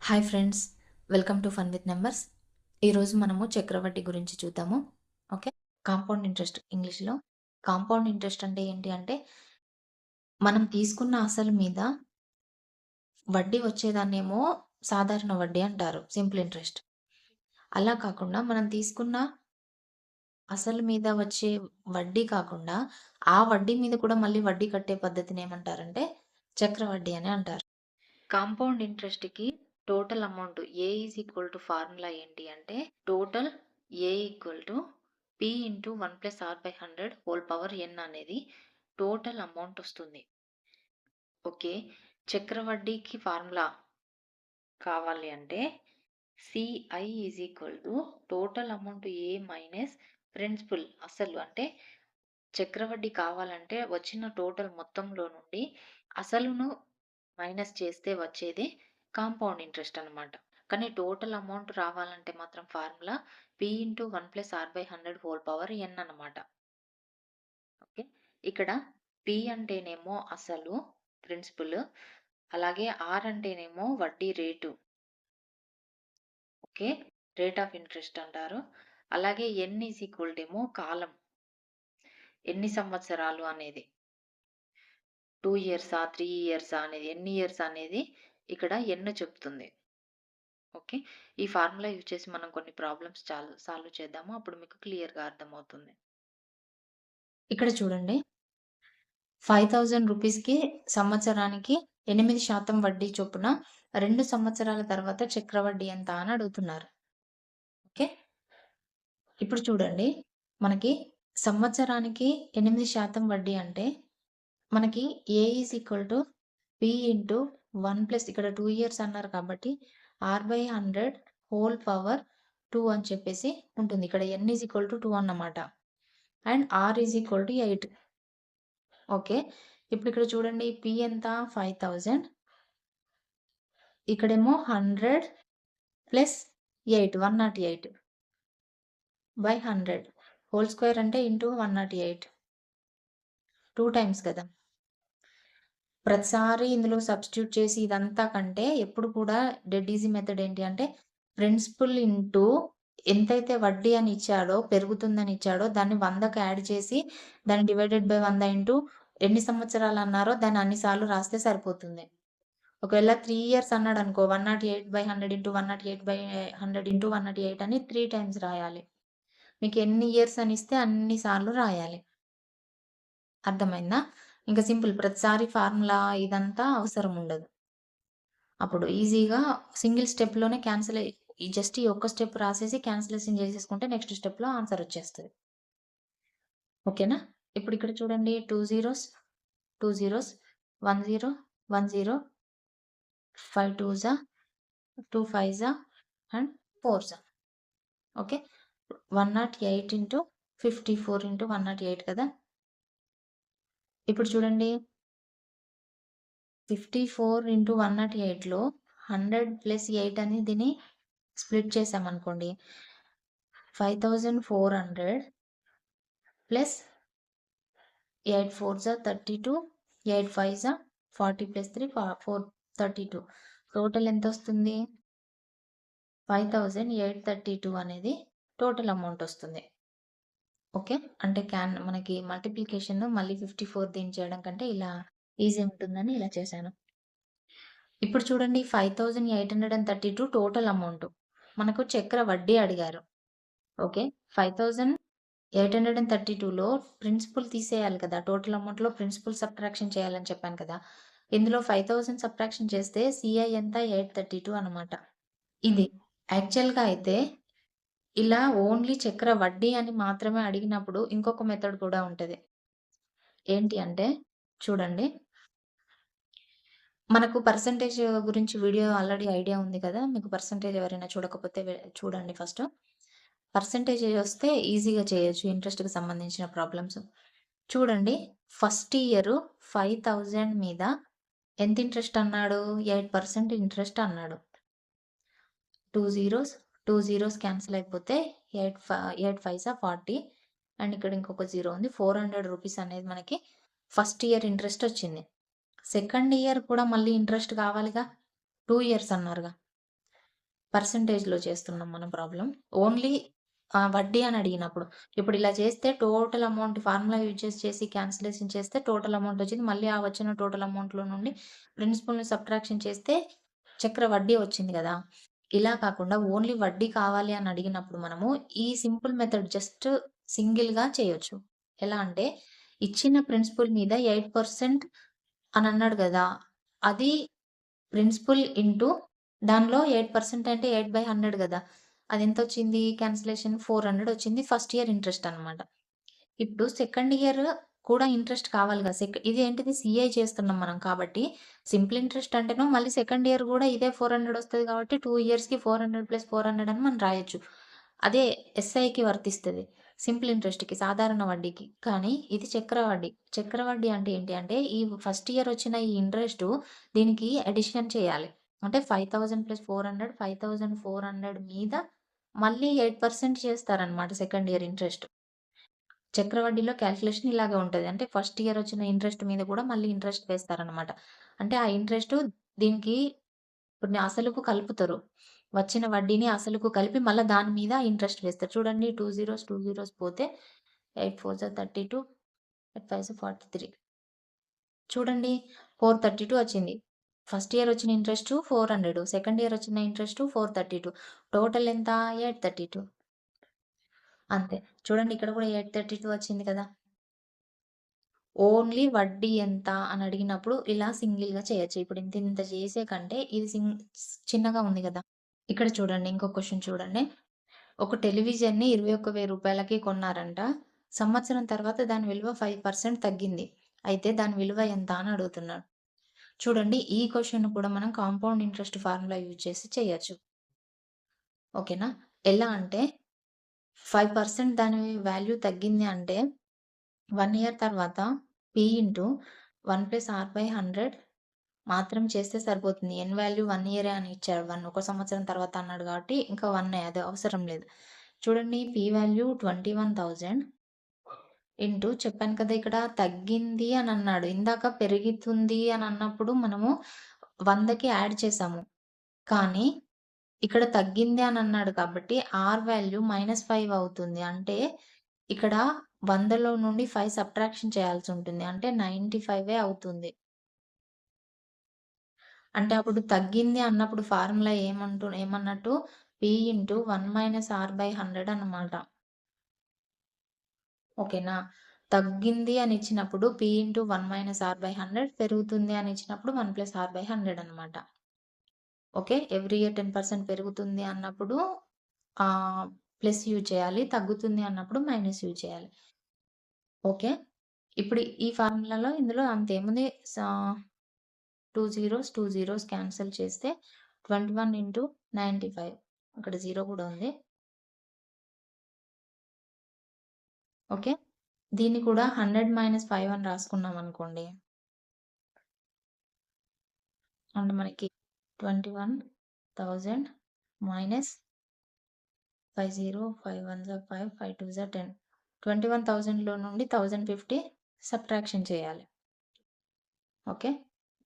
Hi friends, welcome to fun with numbers. ఈరోజు మనము చక్రవడ్డీ గురించి చూద్దాము. ఓకే, కాంపౌండ్ ఇంట్రెస్ట్ ఇంగ్లీష్లో. కాంపౌండ్ ఇంట్రెస్ట్ అంటే ఏంటి అంటే మనం తీసుకున్న అసలు మీద వడ్డీ వచ్చేదాన్నేమో సాధారణ వడ్డీ అంటారు, సింపుల్ ఇంట్రెస్ట్. అలా కాకుండా మనం తీసుకున్న అసలు మీద వచ్చే వడ్డీ కాకుండా ఆ వడ్డీ మీద కూడా మళ్ళీ వడ్డీ కట్టే పద్ధతిని ఏమంటారంటే చక్రవడ్డీ అని అంటారు. కాంపౌండ్ ఇంట్రెస్ట్‌కి total amount A is equal to formula ఏంటి అంటే total A equal to P into 1+r/100 whole power n అనేది టోటల్ అమౌంట్ వస్తుంది. ఓకే, చక్రవడ్డీకి ఫార్ములా కావాలి అంటే CI is equal to total amount A minus principal అసలు. అంటే చక్రవడ్డీ కావాలంటే వచ్చిన టోటల్ మొత్తంలో నుండి అసలును మైనస్ చేస్తే వచ్చేది కాంపౌండ్ ఇంట్రెస్ట్ అనమాట. కానీ టోటల్ అమౌంట్ రావాలంటే మాత్రం formula P into 1+r/100 whole power n అనమాట. ఓకే, ఇక్కడ పి అంటేనేమో అసలు ప్రిన్సిపల్, అలాగే ఆర్ అంటేనేమో వడ్డీ rate. Okay, rate of interest అంటారు. అలాగే ఎన్ ఈజ్ ఈక్వల్ ఏమో కాలం, ఎన్ని సంవత్సరాలు అనేది, 2 ఇయర్సా 3 ఇయర్సా అనేది, ఎన్ని ఇయర్స్ అనేది ఇక్కడ ఎన్ చెప్తుంది. ఓకే, ఈ ఫార్ములా యూజ్ చేసి మనం కొన్ని ప్రాబ్లమ్స్ సాల్వ్ చేద్దాము. అప్పుడు మీకు క్లియర్గా అర్థమవుతుంది. ఇక్కడ చూడండి, 5000 రూపీస్కి సంవత్సరానికి 8% వడ్డీ చొప్పున 2 సంవత్సరాల తర్వాత చక్రవడ్డీ ఎంత అని అడుగుతున్నారు. ఓకే, ఇప్పుడు చూడండి, మనకి సంవత్సరానికి 8% వడ్డీ అంటే మనకి A is equal to P into 1+ ఇక్కడ 2 ఇయర్స్ అన్నారు కాబట్టి r/100 హోల్ పవర్ 2 అని చెప్పేసి ఉంటుంది. ఇక్కడ n ఈజ్ ఈక్వల్ టు 2 అన్నమాట. And r is equal to 8. Okay, ఇప్పుడు ఇక్కడ చూడండి, పి ఎంత 5000, ఇక్కడేమో 100 ప్లస్ 8 108 బై 100 హోల్ స్క్వేర్ అంటే ఇంటూ 108 2 టైమ్స్ కదా. ప్రతిసారి ఇందులో సబ్స్టిట్యూట్ చేసి ఇదంతా కంటే ఎప్పుడు కూడా డెడ్ ఈజీ మెథడ్ ఏంటి అంటే ప్రిన్సిపల్ ఇంటూ ఎంతైతే వడ్డీ అని ఇచ్చాడో, పెరుగుతుందని ఇచ్చాడో దాన్ని 100కి యాడ్ చేసి దాన్ని డివైడెడ్ బై 100 ఇంటూ ఎన్ని సంవత్సరాలు అన్నారో దాన్ని అన్ని సార్లు రాస్తే సరిపోతుంది. ఒకవేళ 3 ఇయర్స్ అన్నాడనుకో 108/100 ఇంటూ 108/100 ఇంటూ 108 అని 3 టైమ్స్ రాయాలి. మీకు ఎన్ని ఇయర్స్ అని ఇస్తే అన్ని సార్లు రాయాలి. అర్థమైందా? ఇంకా సింపుల్, ప్రతిసారి ఫార్ములా ఇదంతా అవసరం ఉండదు. అప్పుడు ఈజీగా సింగిల్ స్టెప్‌లోనే జస్ట్ ఈ ఒక్క స్టెప్ రాసేసి క్యాన్సిలేషన్ చేసేసుకుంటే నెక్స్ట్ స్టెప్‌లో ఆన్సర్ వచ్చేస్తది. ఓకేనా? ఇప్పుడు ఇక్కడ చూడండి, 2 zeros 2 zeros 1 zero 1 zero 5 2 2 5 and 4 okay, 108 into 54 into 108 కదా. ఇప్పుడు చూడండి, 54 ఇంటూ 108లో 100 ప్లస్ 8 అని దీన్ని స్ప్లిట్ చేసామనుకోండి, 5400 ప్లస్ 8 4 32 8 5 40 ప్లస్ 3 432 టోటల్ ఎంత వస్తుంది? 5832 అనేది టోటల్ అమౌంట్ వస్తుంది. ఓకే, అంటే మనకి మల్టిప్లికేషన్ మళ్ళీ 54 దీన్ని చేయడం కంటే ఇలా ఈజీ ఉంటుందని ఇలా చేశాను. ఇప్పుడు చూడండి, 5832 టోటల్ అమౌంట్. మనకు చక్ర వడ్డీ అడిగారు. ఓకే, 5832లో ప్రిన్సిపల్ తీసేయాలి కదా. టోటల్ అమౌంట్‌లో ప్రిన్సిపల్ సబ్ట్రాక్షన్ చేయాలని చెప్పాను కదా. ఇందులో 5000 సబ్ట్రాక్షన్ చేస్తే సిఐ ఎంత 832 అనమాట. ఇది యాక్చువల్‌గా అయితే ఇలా ఓన్లీ చక్ర వడ్డీ అని మాత్రమే అడిగినప్పుడు ఇంకొక మెథడ్ కూడా ఉంటది. ఏంటి అంటే చూడండి, మనకు పర్సెంటేజ్ గురించి వీడియో ఆల్రెడీ ఐడియా ఉంది కదా. మీకు పర్సెంటేజ్ ఎవరైనా చూడకపోతే చూడండి ఫస్ట్. పర్సెంటేజ్ వస్తే ఈజీగా చేయొచ్చు ఇంట్రెస్ట్‌కి సంబంధించిన ప్రాబ్లమ్స్. చూడండి, ఫస్ట్ ఇయర్ 5000 మీద ఎంత ఇంట్రెస్ట్ అన్నాడు? 8% ఇంట్రెస్ట్ అన్నాడు. 2 జీరోస్ 2 జీరోస్ క్యాన్సిల్ అయిపోతే 8 5 40 అండ్ ఇక్కడ ఇంకొక జీరో ఉంది. 400 రూపీస్ అనేది మనకి ఫస్ట్ ఇయర్ ఇంట్రెస్ట్ వచ్చింది. సెకండ్ ఇయర్ కూడా మళ్ళీ ఇంట్రెస్ట్ కావాలిగా, 2 ఇయర్స్ అన్నారుగా. పర్సెంటేజ్‌లో చేస్తున్నాం మనం ప్రాబ్లమ్. ఓన్లీ వడ్డీ అని అడిగినప్పుడు. ఇప్పుడు ఇలా చేస్తే టోటల్ అమౌంట్ ఫార్ములా యూజ్ చేసి క్యాన్సిలేషన్ చేస్తే టోటల్ అమౌంట్ వచ్చింది. మళ్ళీ ఆ వచ్చిన టోటల్ అమౌంట్‌లో నుండి ప్రిన్సిపల్‌ని సబ్ట్రాక్షన్ చేస్తే చక్ర వడ్డీ వచ్చింది గదా! ఇలా కాకుండా ఓన్లీ వడ్డీ కావాలి అని అడిగినప్పుడు మనము ఈ సింపుల్ మెథడ్ జస్ట్ సింగిల్‌గా చేయొచ్చు. ఎలా అంటే ఇచ్చిన ప్రిన్సిపల్ మీద 8% అని అన్నాడు గదా! అది ప్రిన్సిపల్ ఇంటూ దానిలో 8% అంటే 8/100 గదా! అదెంతొచ్చింది క్యాన్సిలేషన్ 400 వచ్చింది. ఫస్ట్ ఇయర్ ఇంట్రెస్ట్ అన్నమాట. ఇప్పుడు సెకండ్ ఇయర్ కూడా ఇంట్రెస్ట్ కావాలి గదా! ఇది ఏంటిది సీఏ చేస్తున్నాం మనం కాబట్టి, సింపుల్ ఇంట్రెస్ట్ అంటేను మళ్ళీ సెకండ్ ఇయర్ గూడా ఇదే 400 వస్తది కాబట్టి 2 ఇయర్స్‌కి 400+400 అని మనం రాయొచ్చు. అదే ఎస్ఐకి వర్తిస్తది. సింపుల్ ఇంట్రెస్ట్‌కి, సాధారణ వడ్డీకి. కానీ ఇది చక్రవడ్డీ. చక్రవడ్డీ అంటే ఏంటి అంటే, ఈ ఫస్ట్ ఇయర్ వచ్చిన ఈ ఇంట్రెస్టు దీనికి అడిషన్ చేయాలి. అంటే 5,000+400 5,400 మీద మళ్ళీ 8% చేస్తారనమాట సెకండ్ ఇయర్ ఇంట్రెస్ట్. చక్రవడ్డీలో కాలిక్యులేషన్ ఇలాగే ఉంటది. అంటే ఫస్ట్ ఇయర్ వచ్చిన ఇంట్రెస్ట్ మీద కూడా మళ్ళీ ఇంట్రెస్ట్ వేస్తారనమాట. అంటే ఆ ఇంట్రెస్టు దీనికి కొన్ని అసలుకు కలుపుతారు. వచ్చిన వడ్డీని అసలుకు కలిపి మళ్ళా దాని మీద ఇంట్రెస్ట్ వేస్తారు. చూడండి 2 జీరోస్, 2 జీరోస్ పోతే 8 4 జా 32, 8 5 జా 43. చూడండి 432 వచ్చింది. ఫస్ట్ ఇయర్ వచ్చిన ఇంట్రెస్ట్ 400, సెకండ్ ఇయర్ వచ్చిన ఇంట్రెస్ట్ 432. టోటల్ ఎంత? 832. అంతే. చూడండి ఇక్కడ కూడా 832 వచ్చింది కదా! ఓన్లీ వడ్డీ ఎంత అని అడిగినప్పుడు ఇలా సింగిల్‌గా చేయొచ్చు. ఇప్పుడు ఇంతింత చేసే కంటే ఇది చిన్నగా ఉంది గదా! ఇక్కడ చూడండి ఇంకో క్వెషన్ చూడండి. ఒక టెలివిజన్‌ని రూ. 21,000కి కొన్నారంట. సంవత్సరం తర్వాత దాని విలువ 5% తగ్గింది. అయితే దాని విలువ ఎంత అని అడుగుతున్నాడు. చూడండి ఈ క్వెషన్ కూడా మనం కాంపౌండ్ ఇంట్రెస్ట్ ఫార్ములా యూజ్ చేసి చేయొచ్చు. ఓకేనా? ఎలా అంటే 5% దాని వాల్యూ తగ్గింది అంటే 1 ఇయర్ తర్వాత P ఇంటూ 1+R/100 మాత్రం చేస్తే సరిపోతుంది. వాల్యూ 1 ఇయరే అని ఇచ్చాడు. ఒక సంవత్సరం తర్వాత అన్నాడు కాబట్టి ఇంకా 1 అది అవసరం లేదు. చూడండి P వాల్యూ 21,000 ఇంటూ చెప్పాను కదా! ఇక్కడ తగ్గింది అని అన్నాడు. ఇందాక పెరుగుతుంది అని అన్నప్పుడు మనము 100కి యాడ్ చేసాము. కానీ ఇక్కడ తగ్గింది అని అన్నాడు కాబట్టి R వాల్యూ -5 అవుతుంది. అంటే ఇక్కడ 100లో నుండి 5 సబ్ట్రాక్షన్ చేయాల్సుంటుంది. అంటే 95 అవుతుంది. అంటే అప్పుడు తగ్గింది అన్నప్పుడు ఫార్ములా ఏమన్నట్టు P ఇంటూ 1 - R/100 అన్నమాట. ఓకేనా? తగ్గింది అని ఇచ్చినప్పుడు P ఇంటూ 1 - R/100 పెరుగుతుంది అని ఇచ్చినప్పుడు 1+R/100 అన్నమాట. ఓకే. ఎవ్రీ ఇయర్ 10% పెరుగుతుంది అన్నప్పుడు ప్లస్ యూజ్ చేయాలి. తగ్గుతుంది అన్నప్పుడు మైనస్ యూజ్ చేయాలి. ఓకే. ఇప్పుడు ఈ ఫార్ములాలో ఇందులో అంతేముంది 2 జీరోస్, 2 జీరోస్ క్యాన్సెల్ చేస్తే 21 ఇంటూ 95 అక్కడ 0 కూడా ఉంది. ఓకే. దీన్ని కూడా 100 - 5 అని రాసుకున్నామనుకోండి. అంటే మనకి 21,000 మైనస్ 50, 5 1 జా 5, 5 2 జా 10. 21,000లో నుండి 1050 సబ్ట్రాక్షన్ చేయాలి. ఓకే.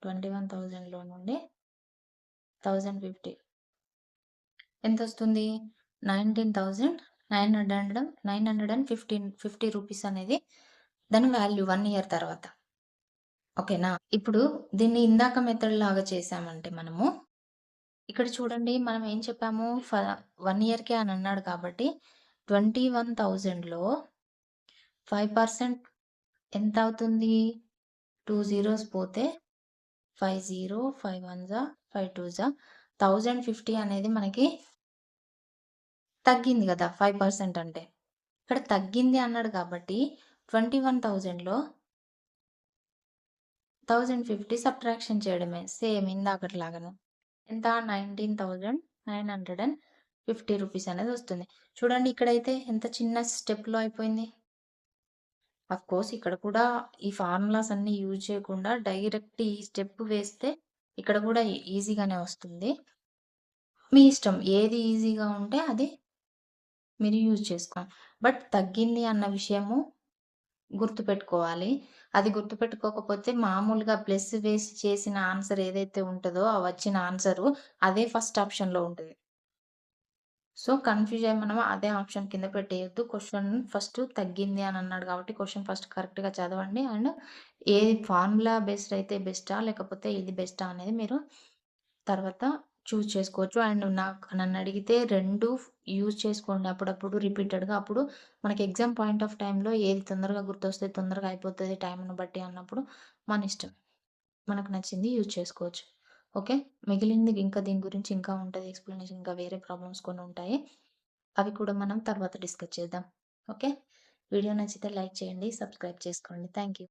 21,000లో నుండి 1050 ఎంతొస్తుంది? 19,915 రూపీస్ అనేది దాని వాల్యూ 1 ఇయర్ తర్వాత. ఓకేనా? ఇప్పుడు దీన్ని ఇందాక మెథడ్ లాగా చేసామంటే మనము, ఇక్కడ చూడండి మనం ఏం చెప్పాము 1 ఇయర్‌కే అని అన్నాడు కాబట్టి 21,000లో 5% ఎంతవుతుంది? 2 జీరోస్ పోతే 50, 5 1 జా 5 2 జా 1050 అనేది మనకి తగ్గింది గదా! 5% అంటే. ఇక్కడ తగ్గింది అన్నాడు కాబట్టి 21,000లో 1050 సబ్ట్రాక్షన్ చేయడమే. సేమ్ ఇందాకటిలాగానే. ఎంత 19,950 రూపీస్ అనేది వస్తుంది. చూడండి ఇక్కడైతే ఎంత చిన్న స్టెప్‌లో అయిపోయింది. అఫ్‌కోర్స్ ఇక్కడ కూడా ఈ ఫార్ములాస్ అన్నీ యూజ్ చేయకుండా డైరెక్ట్ ఈ స్టెప్ వేస్తే ఇక్కడ కూడా ఈజీగానే వస్తుంది. మీ ఇష్టం. ఏది ఈజీగా ఉంటే అది మీరు యూజ్ బట్ తగ్గింది అన్న విషయము గుర్తుపెట్టుకోవాలి. అది గుర్తుపెట్టుకోకపోతే మామూలుగా ప్లస్ వేసి చేసిన ఆన్సర్ ఏదైతే ఉంటదో, ఆ వచ్చిన ఆన్సరు అదే ఫస్ట్ ఆప్షన్‌లో ఉంటది. సో, కన్‌ఫ్యూజ్ అయ్యి మనం అదే ఆప్షన్ కింద పెట్టేయొద్దు. క్వెషన్ ఫస్ట్ తగ్గింది అని అన్నాడు కాబట్టి క్వెషన్ ఫస్ట్ కరెక్ట్‌గా చదవండి. అండ్ ఏది ఫార్ములా బేస్డ్ అయితే బెస్టా? లేకపోతే ఇది బెస్టా? అనేది మీరు తర్వాత చూజ్ చేసుకోవచ్చు. అండ్ నన్నడిగితే 2 యూజ్ చేసుకోండి అప్పుడప్పుడు రిపీటెడ్‌గా. అప్పుడు మనకి ఎగ్జామ్ పాయింట్ ఆఫ్ టైమ్‌లో ఏది తొందరగా గుర్తొస్తది, తొందరగా అయిపోతది టైంను బట్టి అన్నప్పుడు మన ఇష్టం. మనకు నచ్చింది యూజ్ చేసుకోవచ్చు. ఓకే. మిగిలింది ఇంకా దీని గురించి ఇంకా ఉంటది ఎక్స్‌ప్లనేషన్ ఇంకా వేరే ప్రాబ్లమ్స్ కొన్ని ఉంటాయి. అవి కూడా మనం తర్వాత డిస్కస్ చేద్దాం. ఓకే. వీడియో నచ్చితే లైక్ చేయండి. సబ్స్క్రైబ్ చేసుకోండి. Thank you.